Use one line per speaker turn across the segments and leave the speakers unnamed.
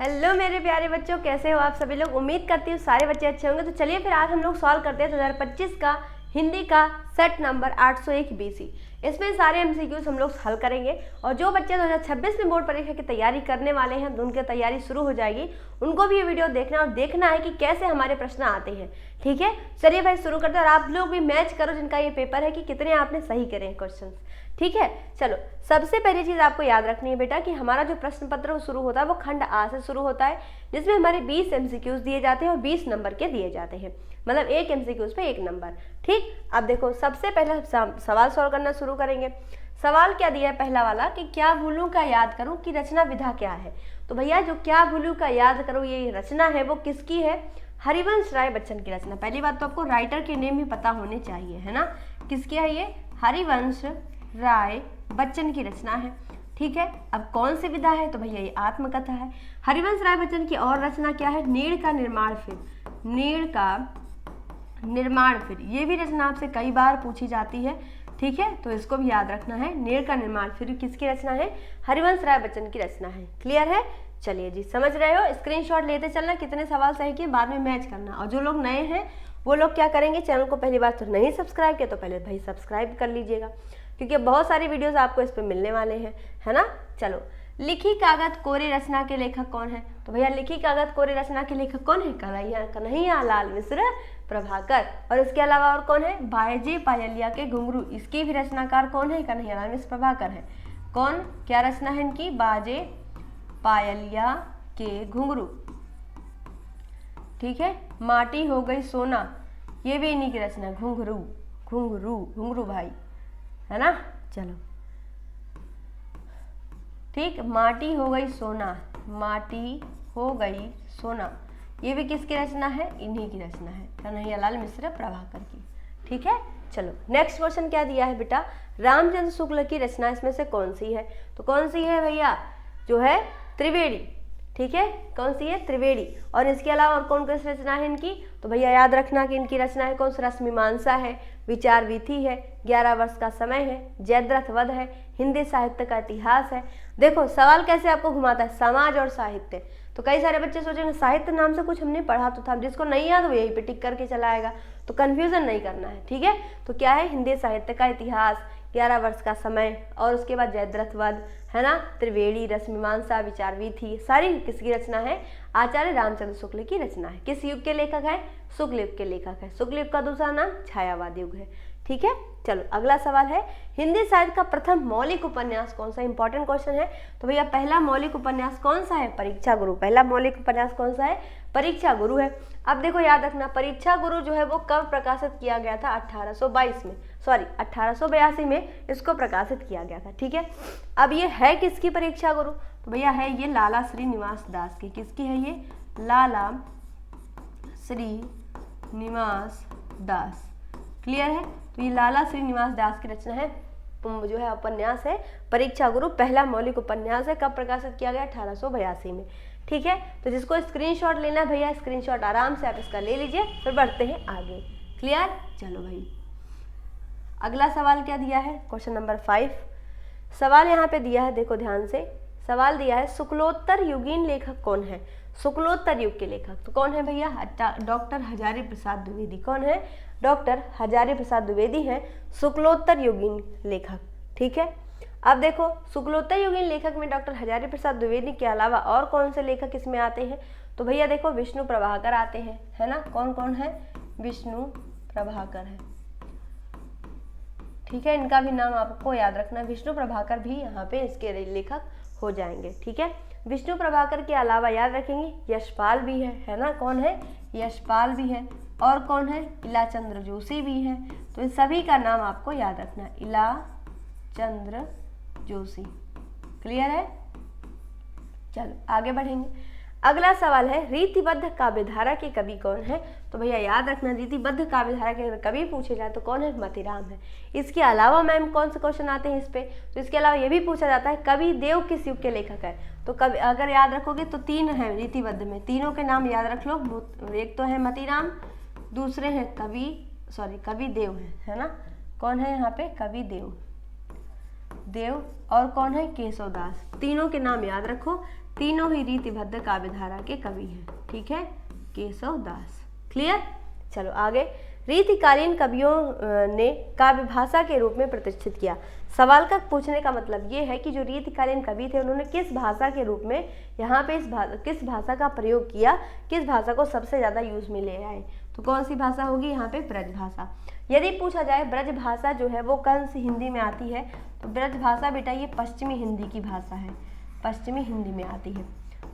Hello मेरे प्यारे बच्चों, कैसे हो आप सभी लोग। उम्मीद करती हूँ सारे बच्चे अच्छे होंगे। तो चलिए फिर आज हम लोग सॉल्व करते हैं 2025 का हिंदी का सेट नंबर 801 बीसी। इसमें सारे एमसीक्यूज हम लोग हल करेंगे और जो बच्चे 2026 में बोर्ड परीक्षा की तैयारी करने वाले हैं, उनकी तैयारी शुरू हो जाएगी, उनको भी ये वीडियो देखना और देखना है कि कैसे हमारे प्रश्न आते हैं। ठीक है, चलिए भाई शुरू करते हैं। और आप लोग भी मैच करो जिनका ये पेपर है कि कितने आपने सही करे हैं क्वेश्चन। ठीक है, चलो सबसे पहली चीज़ आपको याद रखनी है बेटा कि हमारा जो प्रश्न पत्र शुरू होता है वो खंड आ से शुरू होता है, जिसमें हमारे 20 एमसीक्यूज दिए जाते हैं और 20 नंबर के दिए जाते हैं, मतलब एक एमसीक्यूज पे 1 नंबर। ठीक, अब देखो सबसे पहला सवाल सॉल्व करना शुरू करेंगे। सवाल क्या दिया है पहला वाला कि क्या भूलूं का याद करूं की रचना विधा क्या है। तो भैया जो क्या भूलूं का याद करूं ये रचना है वो किसकी है? हरिवंश राय बच्चन की रचना। पहली बात तो आपको राइटर के नेम भी पता होने चाहिए, है ना। किसकी है ये? हरिवंश राय बच्चन की रचना है। ठीक है, अब कौन सी विधा है? तो भैया ये आत्मकथा है। हरिवंश राय बच्चन की और रचना क्या है? नीड़ का निर्माण फिर। नीड़ का निर्माण फिर, ये भी रचना आपसे कई बार पूछी जाती है। ठीक है, तो इसको भी याद रखना है। नीड़ का निर्माण फिर किसकी रचना है? हरिवंश राय बच्चन की रचना है। क्लियर है? चलिए जी, समझ रहे हो। स्क्रीनशॉट लेते चलना कितने सवाल सही किए, बाद में मैच करना। और जो लोग नए हैं वो लोग क्या करेंगे, चैनल को पहली बार तो नहीं सब्सक्राइब किया तो पहले भाई सब्सक्राइब कर लीजिएगा, क्योंकि बहुत सारी वीडियोस आपको इस पे मिलने वाले हैं, है ना। चलो, लिखी कागज कोरे रचना के लेखक कौन है? तो भैया लिखी कागज कोरे रचना के लेखक कौन है? कन्हैया लाल मिश्र प्रभाकर। और इसके अलावा और कौन है? बाजे पायलिया के घुंघरू, इसकी भी रचनाकार कौन है? कन्हैया लाल मिश्र प्रभाकर है। कौन, क्या रचना है इनकी? बाजे पायलिया के घुंघरू। ठीक है, माटी हो गई सोना, ये भी इन्हीं की रचना है। घुंघरू घुंघरू घुंघरू भाई, है ना। चलो ठीक, माटी हो गई सोना, माटी हो गई सोना, ये भी किसकी रचना है? इन्हीं की रचना है, कन्हैया लाल मिश्र प्रभाकर की। ठीक है, चलो नेक्स्ट क्वेश्चन क्या दिया है बेटा? रामचंद्र शुक्ल की रचना इसमें से कौन सी है? तो कौन सी है भैया? जो है त्रिवेणी। ठीक है, कौन सी है? त्रिवेणी। और इसके अलावा और कौन कौन सी रचना है इनकी? तो भैया याद रखना कि इनकी रचना है कौन सी? रश्मिमांसा है, विचार वीथी है, 11 वर्ष का समय है, जयद्रथ वध है, हिंदी साहित्य का इतिहास है। देखो सवाल कैसे आपको घुमाता है, समाज और साहित्य। तो कई सारे बच्चे सोचेंगे साहित्य नाम से कुछ हमने पढ़ा तो था, जिसको नहीं याद वो यहीं पे टिक करके चला आएगा, तो कंफ्यूजन नहीं करना है। ठीक है, तो क्या है? हिंदी साहित्य का इतिहास, 11 वर्ष का समय, और उसके बाद जयद्रथ वध, है ना, त्रिवेणी, रश्मिमांसा, विचार वीथी, सारी किसकी रचना है? आचार्य रामचंद्र शुक्ल की रचना है। किस युग के लेखक है? शुक्ल युग के लेखक है। शुक्ल युग का दूसरा नाम छायावाद युग है। ठीक है, चलो अगला सवाल है, हिंदी साहित्य का प्रथम मौलिक उपन्यास कौन सा? इंपॉर्टेंट क्वेश्चन है। तो भैया पहला मौलिक उपन्यास कौन सा है? परीक्षा गुरु। पहला मौलिक उपन्यास कौन सा है? परीक्षा गुरु है। अब देखो याद रखना, परीक्षा गुरु जो है वो कब प्रकाशित किया गया था? 1822 में, सॉरी 1882 में इसको प्रकाशित किया गया था। ठीक है, अब ये है किसकी परीक्षा गुरु? तो भैया है ये लाला श्रीनिवास दास की। किसकी है ये? लाला श्रीनिवास दास। क्लियर है, तो ये लाला श्रीनिवास दास की रचना है, जो है उपन्यास है परीक्षा गुरु। पहला मौलिक उपन्यास है, कब प्रकाशित किया गया? 1882 में। ठीक है, तो जिसको स्क्रीनशॉट लेना है भैया स्क्रीनशॉट आराम से आप इसका ले लीजिए, फिर बढ़ते हैं आगे। क्लियर, चलो भाई अगला सवाल क्या दिया है? क्वेश्चन नंबर 5 सवाल यहाँ पे दिया है, देखो ध्यान से। सवाल दिया है शुक्लोत्तर युगीन लेखक कौन है? शुक्लोत्तर युग के लेखक तो कौन है भैया? डॉक्टर हजारी प्रसाद द्विवेदी। कौन है? डॉक्टर हजारी प्रसाद द्विवेदी हैं शुक्लोत्तर युगीन लेखक। ठीक है, अब देखो शुक्लोत्तर युगीन लेखक में डॉक्टर हजारी प्रसाद द्विवेदी के अलावा और कौन से लेखक इसमें आते हैं? तो भैया देखो विष्णु प्रभाकर आते हैं, है ना। कौन कौन है? विष्णु प्रभाकर है। ठीक है, इनका भी नाम आपको याद रखना, विष्णु प्रभाकर भी यहाँ पे इसके लेखक हो जाएंगे। ठीक है, विष्णु प्रभाकर के अलावा याद रखेंगे यशपाल भी है ना। कौन है? यशपाल भी है। और कौन है? इलाचंद्र जोशी भी है। तो इन सभी का नाम आपको याद रखना, इलाचंद्र जोशी। क्लियर है, चलो आगे बढ़ेंगे। अगला सवाल है रीतिबद्ध काव्यधारा के कवि कौन है? तो भैया याद रखना रीतिबद्ध काव्यधारा के कवि पूछे जाए तो कौन है? मतीराम है। इसके अलावा मैम कौन से क्वेश्चन आते हैं इस पे? तो इसके अलावा ये भी पूछा जाता है कवि देव किस युग के लेखक है? तो कवि अगर याद रखोगे तो 3 है रीतिबद्ध में, तीनों के नाम याद रख लो। एक तो है मतीराम, दूसरे हैं कवि देव है ना। कौन है यहाँ पे? कवि देव। देव और कौन है, केशवदास। तीनों के नाम याद रखो, तीनों ही रीतिभद्र काव्यधारा के कवि हैं, ठीक है, केशवदास। क्लियर। चलो आगे, रीतिकालीन कवियों ने काव्य भाषा के रूप में प्रतिष्ठित किया। सवाल का पूछने का मतलब ये है कि जो रीतिकालीन कवि थे उन्होंने किस भाषा के रूप में यहाँ पे किस भाषा का प्रयोग किया, किस भाषा को सबसे ज़्यादा यूज में ले आए। तो कौन सी भाषा होगी यहाँ पे, ब्रज भाषा। यदि पूछा जाए ब्रज भाषा जो है वो कौन सी हिंदी में आती है, तो ब्रज भाषा बेटा ये पश्चिमी हिंदी की भाषा है, पश्चिमी हिंदी में आती है,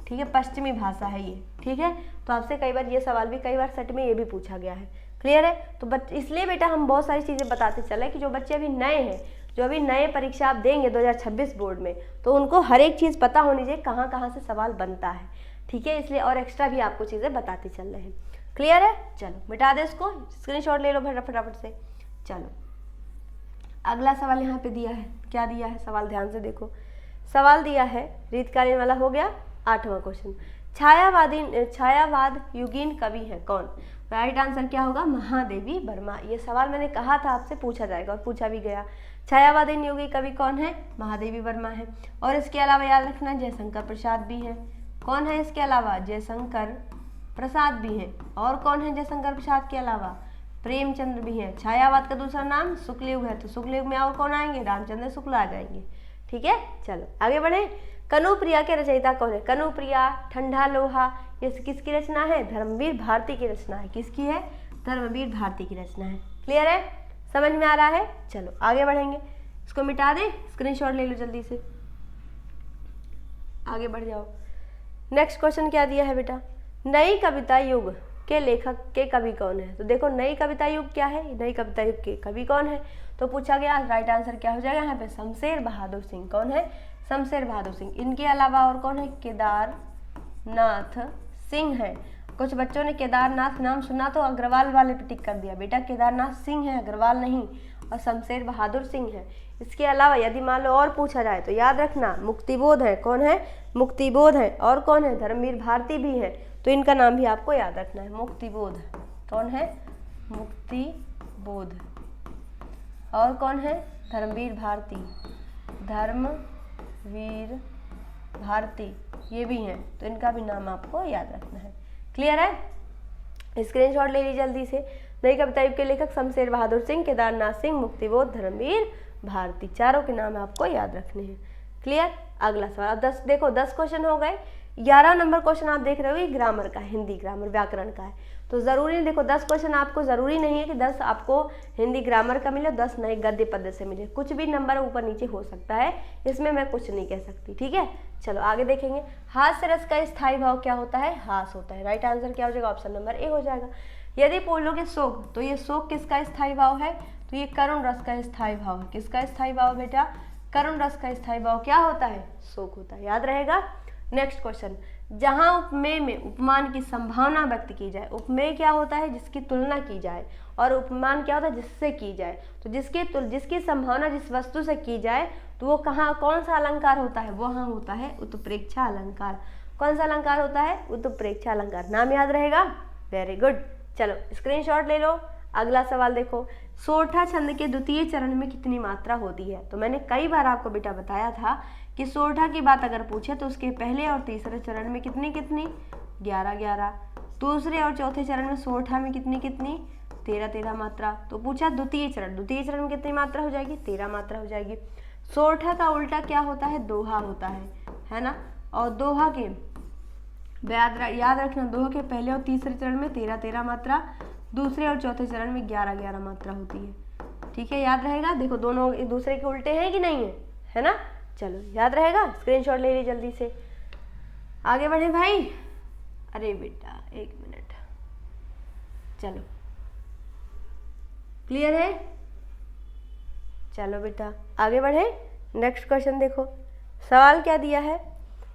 ठीक है, पश्चिमी भाषा है ये, ठीक है। तो आपसे कई बार ये सवाल भी कई बार सेट में ये भी पूछा गया है। क्लियर है। तो इसलिए बेटा हम बहुत सारी चीज़ें बताते चले कि जो बच्चे अभी नए हैं, जो अभी नए परीक्षा आप देंगे 2026 बोर्ड में, तो उनको हर एक चीज़ पता होनी चाहिए कहाँ कहाँ से सवाल बनता है, ठीक है। इसलिए और एक्स्ट्रा भी आपको चीज़ें बताते चल रहे हैं। क्लियर है। चलो मिटा दे इसको, स्क्रीनशॉट ले लो फटाफट से। चलो अगला सवाल यहाँ पे दिया है, क्या दिया है सवाल, ध्यान से देखो। सवाल दिया है रीतकालीन वाला, हो गया 8वां क्वेश्चन। छायावाद युगीन कवि है कौन। राइट आंसर क्या होगा, महादेवी वर्मा। ये सवाल मैंने कहा था आपसे पूछा जाएगा और पूछा भी गया। छायावादीन युगी कवि कौन है, महादेवी वर्मा है। और इसके अलावा याद रखना जयशंकर प्रसाद भी है। कौन है इसके अलावा, जयशंकर प्रसाद भी है। और कौन है जयशंकर प्रसाद के अलावा, प्रेमचंद्र भी है। छायावाद का दूसरा नाम शुक्ल युग है, तो शुक्ल युग में और कौन आएंगे, रामचंद्र शुक्ल आ जाएंगे, ठीक है। चलो आगे बढ़े। कनुप्रिया के रचयिता कौन है। कनुप्रिया, ठंडा लोहा, ये किसकी रचना है, धर्मवीर भारती की रचना है। किसकी है, धर्मवीर भारती की रचना है। क्लियर है, समझ में आ रहा है। चलो आगे बढ़ेंगे, इसको मिटा दे, स्क्रीनशॉट ले लो जल्दी से, आगे बढ़ जाओ। नेक्स्ट क्वेश्चन क्या दिया है बेटा, नई कविता युग के लेखक के कवि कौन है। तो देखो नई कविता युग क्या है, नई कविता युग के कवि कौन है, तो पूछा गया। राइट आंसर क्या हो जाएगा यहाँ पे, शमशेर बहादुर सिंह। कौन है, शमशेर बहादुर सिंह। इनके अलावा और कौन है, केदारनाथ सिंह है। कुछ बच्चों ने केदारनाथ नाम सुना तो अग्रवाल वाले पे टिक कर दिया, बेटा केदारनाथ सिंह है, अग्रवाल नहीं, और शमशेर बहादुर सिंह है। इसके अलावा यदि मान लो और पूछा जाए तो याद रखना मुक्तिबोध है। कौन है, मुक्तिबोध है। और कौन है, धर्मवीर भारती भी है। तो इनका नाम भी आपको याद रखना है, मुक्तिबोध। कौन है, मुक्तिबोध। और कौन है, धर्मवीर भारती, धर्मवीर भारती, ये भी हैं। तो इनका भी नाम आपको याद रखना है। क्लियर है, स्क्रीनशॉट ले लीजिए जल्दी से। नई कविता युग के लेखक शमशेर बहादुर सिंह, केदारनाथ सिंह, मुक्तिबोध, धर्मवीर भारती, चारों के नाम आपको याद रखने हैं। क्लियर। अगला सवाल, 10 देखो 10 क्वेश्चन हो गए। 11 नंबर क्वेश्चन आप देख रहे हो, ये ग्रामर का, हिंदी ग्रामर व्याकरण का है। तो ज़रूरी नहीं, देखो 10 क्वेश्चन आपको ज़रूरी नहीं है कि 10 आपको हिंदी ग्रामर का मिले, 10 नए गद्य पद्य से मिले। कुछ भी नंबर ऊपर नीचे हो सकता है, इसमें मैं कुछ नहीं कह सकती, ठीक है। चलो आगे देखेंगे। हास्य रस का स्थायी भाव क्या होता है, हास होता है। राइट आंसर क्या हो जाएगा, ऑप्शन नंबर ए हो जाएगा। यदि बोलोगे शोक, तो ये शोक किसका स्थायी भाव है, तो ये करुण रस का स्थायी भाव है। किसका स्थायी भाव बेटा, करुण रस का स्थायी भाव क्या होता है, शोक होता है, याद रहेगा। नेक्स्ट क्वेश्चन, जहां उपमेय में उपमान की संभावना व्यक्त की जाए। उपमेय क्या होता है, जिसकी तुलना की जाए, और उपमान क्या होता है, जिससे की जाए। तो जिसकी संभावना जिस वस्तु से की जाए, तो वो कहाँ, कौन सा अलंकार होता है, वहाँ होता है उत्प्रेक्षा अलंकार। कौन सा अलंकार होता है, उत्प्रेक्षा अलंकार। नाम याद रहेगा, वेरी गुड। चलो स्क्रीनशॉट ले लो। अगला सवाल देखो, सोरठा छंद के द्वितीय चरण में कितनी मात्रा होती है। तो मैंने कई बार आपको बेटा बताया था कि सोरठा की बात अगर पूछे तो उसके पहले और तीसरे चरण में कितनी 11 दूसरे और चौथे चरण में सोरठा में कितनी 13 मात्रा। तो पूछा द्वितीय चरण में कितनी मात्रा हो जाएगी, 13 मात्रा हो जाएगी। सोरठा का उल्टा क्या होता है, दोहा होता है ना। और दोहा के याद रखना, दोहा के पहले और तीसरे चरण में 13 मात्रा, दूसरे और चौथे चरण में 11 मात्रा होती है, ठीक है, याद रहेगा। देखो दोनों एक दूसरे के उल्टे हैं कि नहीं है ना। चलो याद रहेगा, स्क्रीनशॉट ले लीजिए जल्दी से, आगे बढ़े भाई। अरे बेटा 1 मिनट, चलो क्लियर है। चलो बेटा आगे बढ़े। नेक्स्ट क्वेश्चन देखो, सवाल क्या दिया है,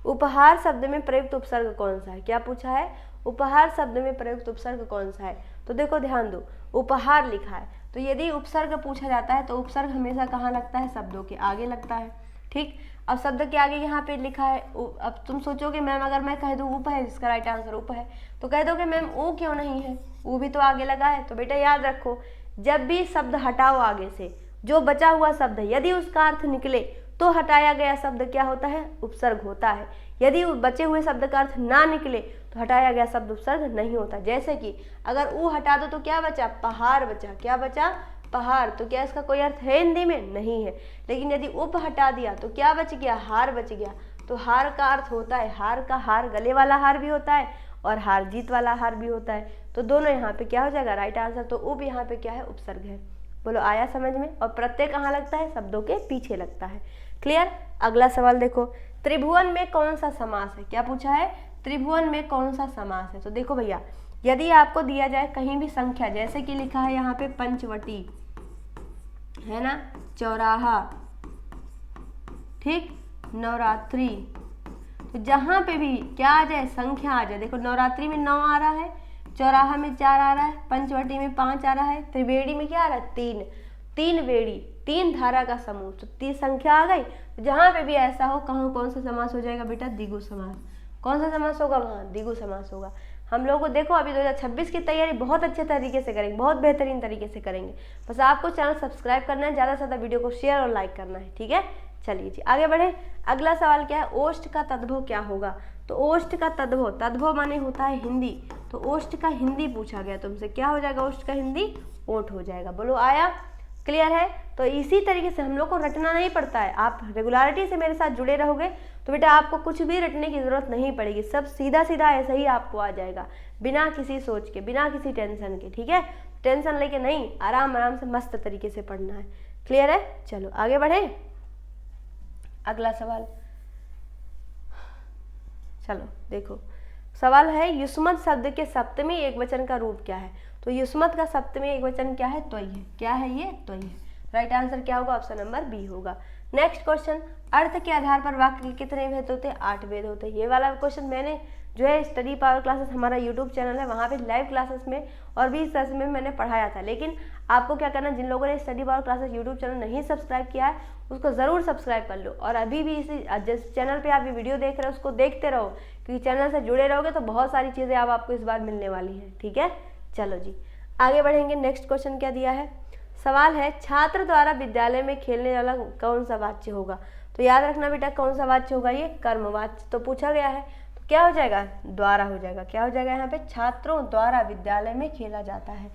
उपहार शब्द में प्रयुक्त उपसर्ग कौन सा है। क्या पूछा है, उपहार शब्द में प्रयुक्त उपसर्ग कौन सा है। तो देखो ध्यान दो, उपहार लिखा है, तो यदि उपसर्ग पूछा जाता है तो उपसर्ग हमेशा कहाँ लगता है, शब्दों के आगे लगता है, ठीक। अब शब्द के आगे यहाँ पे लिखा है, अब तुम सोचोगे मैम अगर मैं कह दूँ उप है, जिसका राइट आंसर उप है, तो कह दोगे मैम ऊ क्यों नहीं है, ऊ भी तो आगे लगा है। तो बेटा याद रखो, जब भी शब्द हटाओ आगे से, जो बचा हुआ शब्द है यदि उसका अर्थ निकले तो हटाया गया शब्द क्या होता है? उपसर्ग होता है। यदि बचे हुए शब्द का अर्थ ना निकले तो हटाया गया शब्द उपसर्ग नहीं होता। जैसे कि अगर ऊ हटा दो तो क्या बचा? पहाड़ बचा। क्या बचा? पहाड़। तो क्या इसका कोई अर्थ है हिंदी में? नहीं है। लेकिन यदि उप हटा दिया तो क्या बच गया? हार बच गया। तो हार का अर्थ होता है, हार का हार गले वाला हार भी होता है और हार जीत वाला हार भी होता है। तो दोनों यहाँ पे क्या हो जाएगा? Right answer. तो उप यहाँ पे क्या है? उपसर्ग है। बोलो आया समझ में? और प्रत्यय कहाँ लगता है? शब्दों के पीछे लगता है। क्लियर? अगला सवाल देखो, त्रिभुवन में कौन सा समास है? क्या पूछा है? त्रिभुवन में कौन सा समास है? तो देखो भैया, यदि आपको दिया जाए कहीं भी संख्या, जैसे कि लिखा है यहाँ पे पंचवटी है ना, चौराहा, ठीक, नवरात्रि, तो जहाँ पे भी क्या आ जाए? संख्या आ जाए। देखो नवरात्रि में 9 आ रहा है, चौराहा में 4 आ रहा है, पंचवटी में 5 आ रहा है, त्रिवेणी में क्या आ रहा है? 3। 3 वेड़ी, 3 धारा का समूह, तो 3 संख्या आ गई। तो जहाँ पे भी ऐसा हो, कहाँ कौन सा समास हो जाएगा बेटा? द्विगु समास। कौन सा समास होगा? वहाँ द्विगु समास होगा। हम लोग को देखो अभी 2026 की तैयारी बहुत अच्छे तरीके से करेंगे, बहुत बेहतरीन तरीके से करेंगे। बस आपको चैनल सब्सक्राइब करना है, ज़्यादा से ज़्यादा वीडियो को शेयर और लाइक करना है, ठीक है। चलिए जी आगे बढ़े। अगला सवाल क्या है? ओष्ठ का तद्भव क्या होगा? तो ओष्ठ का तद्भव, तद्भव माने होता है हिंदी, तो ओष्ठ का हिंदी पूछा गया तुमसे, क्या हो जाएगा? ओष्ठ का हिंदी ओठ हो जाएगा। बोलो आया? क्लियर है? तो इसी तरीके से हम लोग को रटना नहीं पड़ता है। आप रेगुलरिटी से मेरे साथ जुड़े रहोगे तो बेटा आपको कुछ भी रटने की जरूरत नहीं पड़ेगी, सब सीधा सीधा ऐसे ही आपको आ जाएगा, बिना किसी सोच के, बिना किसी टेंशन के, ठीक है। टेंशन लेके नहीं, आराम आराम से मस्त तरीके से पढ़ना है। क्लियर है? चलो आगे बढ़े। अगला सवाल, चलो देखो, सवाल है युष्मत शब्द के सप्तमी एकवचन का रूप क्या है? तो युष्मत का सप्तमी एकवचन क्या है? त्वयी है। क्या है ये? त्वयी है। राइट आंसर क्या होगा? ऑप्शन नंबर बी होगा। नेक्स्ट क्वेश्चन, अर्थ के आधार पर वाक्य के कितने भेद होते हैं? 8 भेद होते हैं। ये वाला क्वेश्चन मैंने जो है स्टडी पावर क्लासेस, हमारा यूट्यूब चैनल है, वहाँ पे लाइव क्लासेस में और भी इस सेशन में मैंने पढ़ाया था। लेकिन आपको क्या करना, जिन लोगों ने study power classes YouTube channel नहीं सब्सक्राइब किया है उसको ज़रूर सब्सक्राइब कर लो, और अभी भी इसी जिस चैनल पे आप ये वीडियो देख रहे हो उसको देखते रहो, क्योंकि चैनल से जुड़े रहोगे तो बहुत सारी चीज़ें आपको इस बार मिलने वाली हैं, ठीक है। चलो जी आगे बढ़ेंगे। नेक्स्ट क्वेश्चन क्या दिया है? सवाल है छात्र द्वारा विद्यालय में खेलने वाला कौन सा वाच्य होगा? तो याद रखना बेटा कौन सा वाच्य होगा? ये कर्मवाच्य। तो पूछा गया है तो क्या हो जाएगा? द्वारा हो जाएगा। क्या हो जाएगा यहाँ पे? छात्रों द्वारा विद्यालय में खेला जाता है।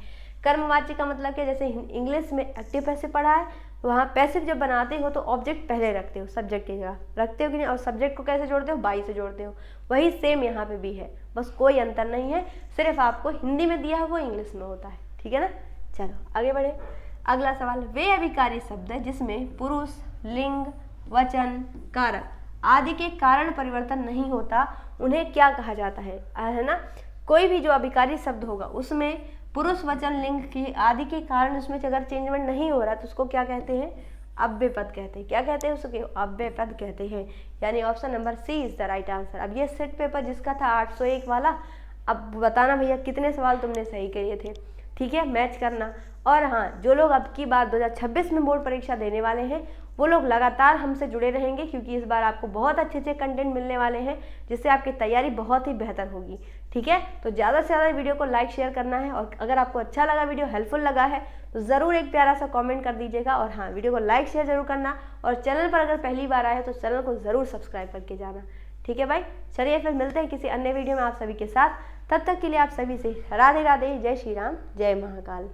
कर्मवाच्य का मतलब क्या? जैसे इंग्लिश में एक्टिव पैसिव पढ़ा है, तो वहाँ पैसिव जब बनाते हो तो ऑब्जेक्ट पहले रखते हो, सब्जेक्ट की जगह रखते हो कि नहीं, और सब्जेक्ट को कैसे जोड़ते हो? बाई से जोड़ते हो। वही सेम यहाँ पे भी है, बस कोई अंतर नहीं है, सिर्फ आपको हिंदी में दिया है वो इंग्लिश में होता है, ठीक है ना। चलो आगे बढ़े। अगला सवाल, वे अभिकारी शब्द है जिसमें पुरुष, लिंग, वचन, कारक आदि के कारण परिवर्तन नहीं होता, उन्हें क्या कहा जाता है ना। कोई भी जो अभिकारी शब्द होगा उसमें पुरुष, वचन, लिंग के आदि के कारण उसमें अगर चेंजमेंट नहीं हो रहा तो उसको क्या कहते हैं? अव्यय पद कहते हैं। क्या कहते हैं उसके? अव्यय पद कहते हैं। यानी option number C is the right answer. अब ये सेट पेपर जिसका था 801 वाला, अब बताना भैया कितने सवाल तुमने सही किए थे, ठीक है, मैच करना। और हाँ, जो लोग अब की बार 2026 में बोर्ड परीक्षा देने वाले हैं वो लोग लगातार हमसे जुड़े रहेंगे, क्योंकि इस बार आपको बहुत अच्छे अच्छे कंटेंट मिलने वाले हैं जिससे आपकी तैयारी बहुत ही बेहतर होगी, ठीक है। तो ज़्यादा से ज़्यादा वीडियो को लाइक शेयर करना है, और अगर आपको अच्छा लगा, वीडियो हेल्पफुल लगा है तो ज़रूर एक प्यारा सा कमेंट कर दीजिएगा। और हाँ, वीडियो को लाइक शेयर जरूर करना, और चैनल पर अगर पहली बार आए तो चैनल को ज़रूर सब्सक्राइब करके जाना, ठीक है भाई। चलिए फिर मिलते हैं किसी अन्य वीडियो में आप सभी के साथ, तब तक के लिए आप सभी से राधे राधे, जय श्री राम, जय महाकाल।